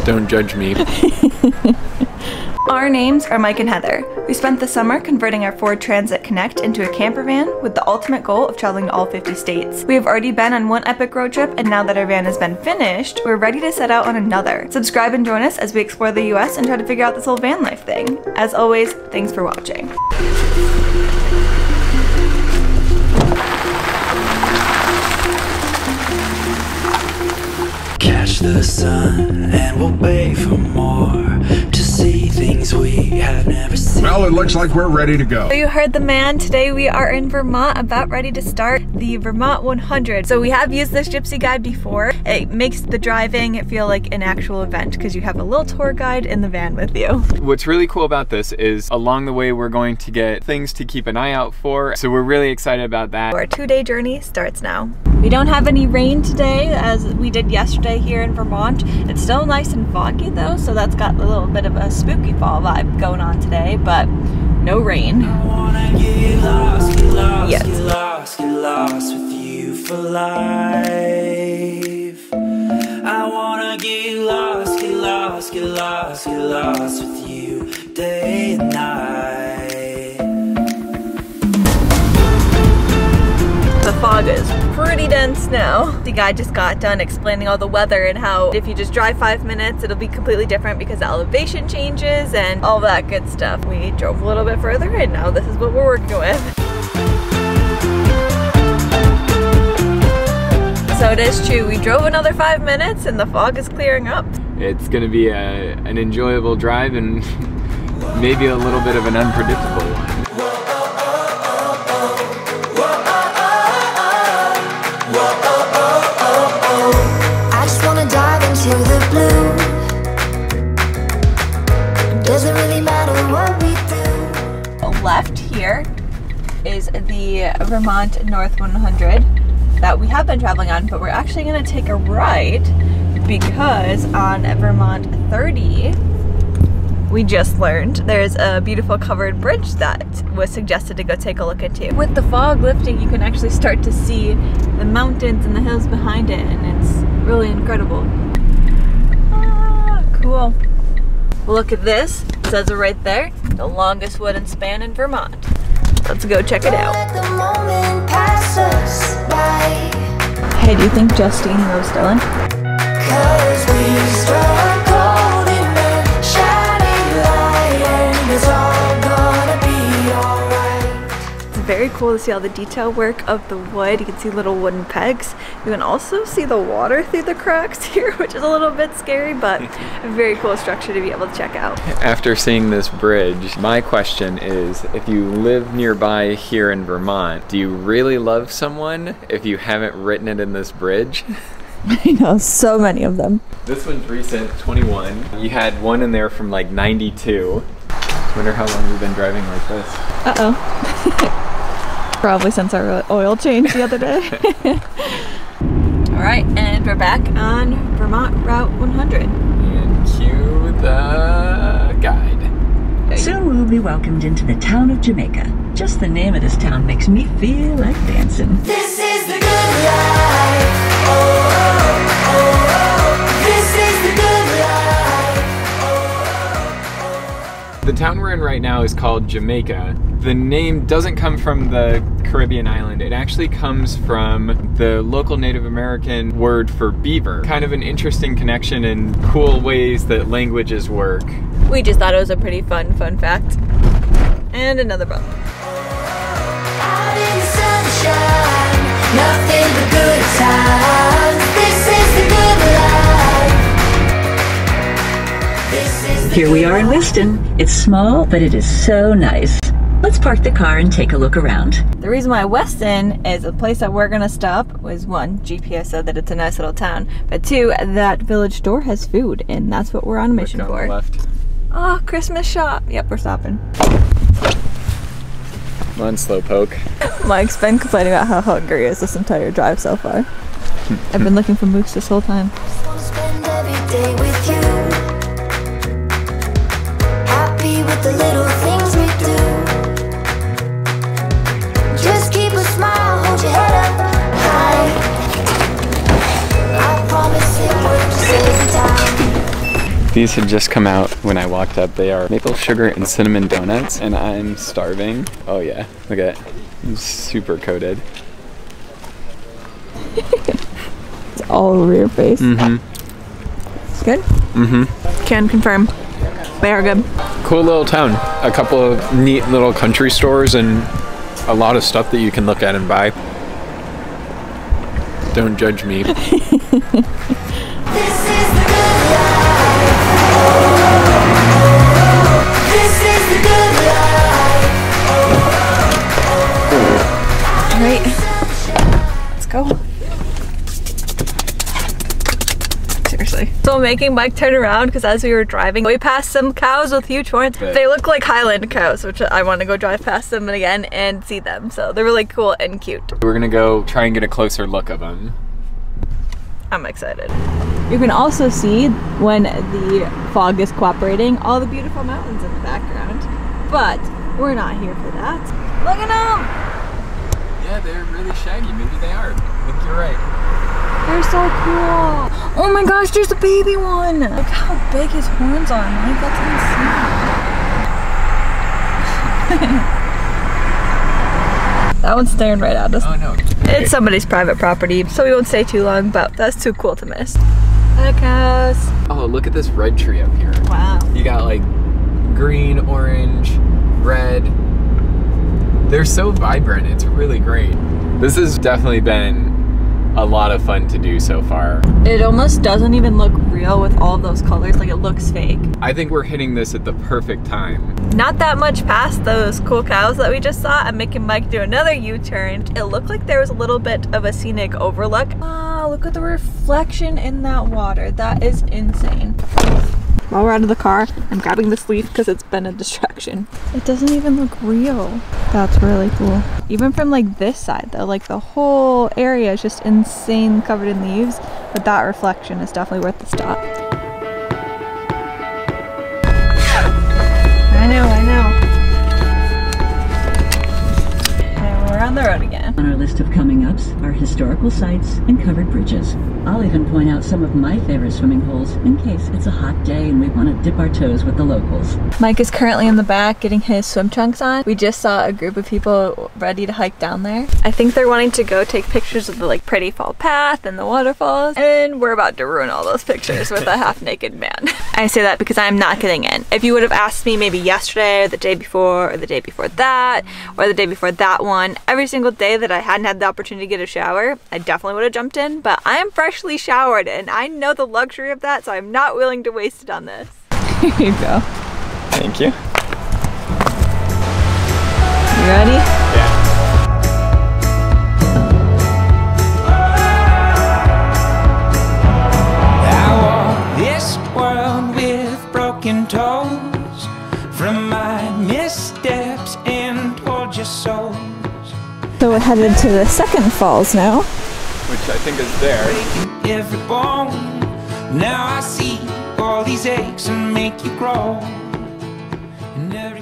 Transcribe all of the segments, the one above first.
Don't judge me. Our names are Mike and Heather. We spent the summer converting our Ford Transit Connect into a camper van with the ultimate goal of traveling to all 50 states. We have already been on one epic road trip, and now that our van has been finished, we're ready to set out on another. Subscribe and join us as we explore the US and try to figure out this whole van life thing. As always, thanks for watching. Catch the sun and we'll wait for more to see things we have never seen. Well, it looks like we're ready to go. So you heard the man. Today we are in Vermont, about ready to start the Vermont 100. So we have used this gypsy guide before. It makes the driving feel like an actual event because you have a little tour guide in the van with you. What's really cool about this is along the way we're going to get things to keep an eye out for. So we're really excited about that. Our 2-day journey starts now. We don't have any rain today as we did yesterday here in Vermont. It's still nice and foggy though, so that's got a little bit of a spooky fall vibe going on today, but no rain. I wanna get lost, get lost, Yes. get lost, get lost with you for life. I wanna get lost, get lost, get lost, get lost with you day and night. The fog is pretty dense now. The guy just got done explaining all the weather and how if you just drive 5 minutes, it'll be completely different because the elevation changes and all that good stuff. We drove a little bit further and now this is what we're working with. So it is true, we drove another 5 minutes and the fog is clearing up. It's gonna be an enjoyable drive and maybe a little bit of an unpredictable one. To the blue. Doesn't really matter what we do. Left here is the Vermont North 100 that we have been traveling on, but we're actually going to take a right because on Vermont 30 we just learned there's a beautiful covered bridge that was suggested to go take a look into. With the fog lifting, you can actually start to see the mountains and the hills behind it, and it's really incredible. Cool. Look at this. It says it right there. The longest wooden span in Vermont. Let's go check it out. Hey, do you think Justine knows Dylan? It's very cool to see all the detail work of the wood. You can see little wooden pegs. You can also see the water through the cracks here, which is a little bit scary, but a very cool structure to be able to check out. After seeing this bridge, my question is, if you live nearby here in Vermont, do you really love someone if you haven't written it in this bridge? I know, so many of them. This one's recent, 21. You had one in there from like 92. Wonder how long we've been driving like this. Uh-oh. Probably since our oil change the other day. All right, and we're back on Vermont Route 100. And cue the guide. Soon we'll be welcomed into the town of Jamaica. Just the name of this town makes me feel like dancing. This is the good life. Oh, oh, oh, oh. This is the good life. Oh, oh, oh. The town we're in right now is called Jamaica. The name doesn't come from the Caribbean island. It actually comes from the local Native American word for beaver. Kind of an interesting connection and cool ways that languages work. We just thought it was a pretty fun fact. And another bump. Out in the sunshine, nothing but good times. This is the good life. This is the Here we are in Weston. It's small, but it is so nice. Let's park the car and take a look around. The reason why Weston is a place that we're gonna stop was 1, GPS said that it's a nice little town, but 2, that village store has food, and that's what we're on a mission Look on for. the left. Oh, Christmas shop. Yep, we're stopping. Come on, Slowpoke. Mike's been complaining about how hungry he is this entire drive so far. I've been looking for Mooks this whole time. Wanna spend every day with you. Happy with the little things we do. Just keep a smile, hold your head up high. I promise it works every time. These had just come out when I walked up. They are maple sugar and cinnamon donuts, and I'm starving. Oh yeah, look at it. It's super coated. It's all over your face. Mm-hmm. It's good? Mm-hmm. Can confirm. They are good. Cool little town. A couple of neat little country stores and a lot of stuff that you can look at and buy. Don't judge me. This is the good life. This is the good life. Alright. Let's go. Seriously. So making Mike turn around because as we were driving, we passed some cows with huge horns. They look like Highland Cows, which I want to go drive past them again and see them. So they're really cool and cute. We're gonna go try and get a closer look of them. I'm excited. You can also see when the fog is cooperating, all the beautiful mountains in the background. But we're not here for that. Look at them! Yeah, they're really shaggy. Maybe they are. I think you're right. They're so cool. Oh my gosh, there's a baby one. Look how big his horns are, Mike. That's insane. That one's staring right at us. Oh no. It's somebody's private property, so we won't stay too long, but that's too cool to miss. Hi, cows. Oh, look at this red tree up here. Wow. You got like green, orange, red. They're so vibrant. It's really great. This has definitely been a lot of fun to do so far. It almost doesn't even look real with all of those colors, like it looks fake. I think we're hitting this at the perfect time. Not that much past those cool cows that we just saw, I'm making Mike do another U-turn. It looked like there was a little bit of a scenic overlook. Wow, look at the reflection in that water. That is insane. While we're out of the car, I'm grabbing this leaf because it's been a distraction. It doesn't even look real. That's really cool. Even from like this side though, like the whole area is just insane covered in leaves, but that reflection is definitely worth the stop. I know. And we're on the road again. On our list of coming ups are historical sites and covered bridges. I'll even point out some of my favorite swimming holes in case it's a hot day and we want to dip our toes with the locals. Mike is currently in the back getting his swim trunks on. We just saw a group of people ready to hike down there. I think they're wanting to go take pictures of the like pretty fall path and the waterfalls, and we're about to ruin all those pictures with a half-naked man. I say that because I'm not getting in. If you would have asked me maybe yesterday or the day before or the day before that or the day before that one, every single day that I hadn't had the opportunity to get a shower, I definitely would have jumped in, but I am freshly showered and I know the luxury of that, so I'm not willing to waste it on this. Here you go. Thank you. You ready? Yeah. I walk this world with broken toes from my missteps and told your souls. So we're headed to the second falls now. Which I think is there. Breaking every bone. Now I see all these aches and make you grow.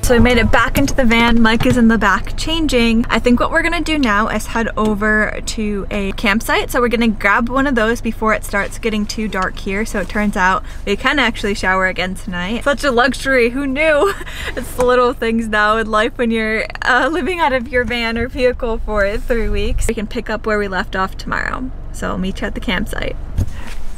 So we made it back into the van. Mike is in the back changing. I think what we're gonna do now is head over to a campsite. So we're gonna grab one of those before it starts getting too dark here. So it turns out we can actually shower again tonight. Such a luxury, who knew? It's the little things now in life when you're living out of your van or vehicle for 3 weeks. We can pick up where we left off tomorrow. So I'll meet you at the campsite.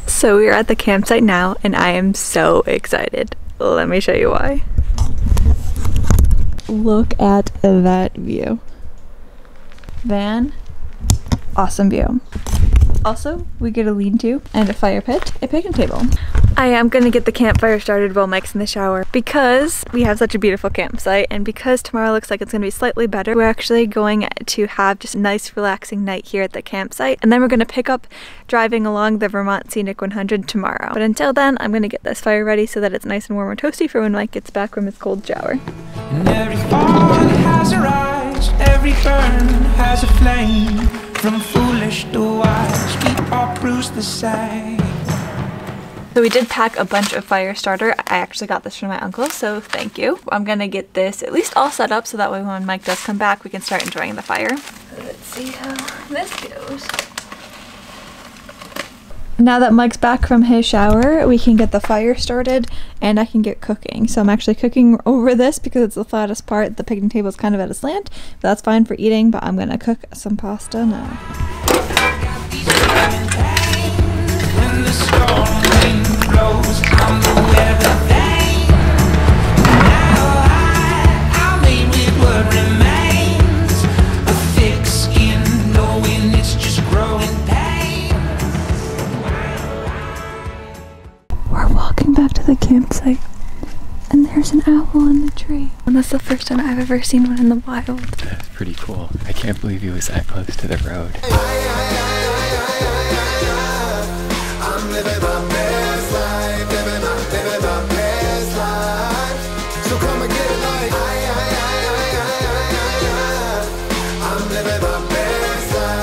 So we're at the campsite now and I am so excited. Let me show you why. Look at that view. Van, awesome view. Also, we get a lean-to and a fire pit, a picnic table. I am gonna get the campfire started while Mike's in the shower because we have such a beautiful campsite, and because tomorrow looks like it's gonna be slightly better, we're actually going to have just a nice relaxing night here at the campsite, and then we're gonna pick up driving along the Vermont Scenic 100 tomorrow. But until then, I'm gonna get this fire ready so that it's nice and warm and toasty for when Mike gets back from his cold shower. And every fall has a rise, every burn has a flame. From foolish to wise, we all bruise the same. So we did pack a bunch of fire starter. I actually got this from my uncle, so thank you. I'm gonna get this at least all set up so that way when Mike does come back, we can start enjoying the fire. Let's see how this goes. Now that Mike's back from his shower, we can get the fire started and I can get cooking. So I'm actually cooking over this because it's the flattest part. The picnic table is kind of at a slant, but that's fine for eating, but I'm gonna cook some pasta now. When the storm wind blows, I'm the weather vane. Now I'll leave with what remains. A thick skin, knowing it's just growing pain. We're walking back to the campsite and there's an owl in the tree. And that's the first time I've ever seen one in the wild. That's pretty cool. I can't believe he was that close to the road.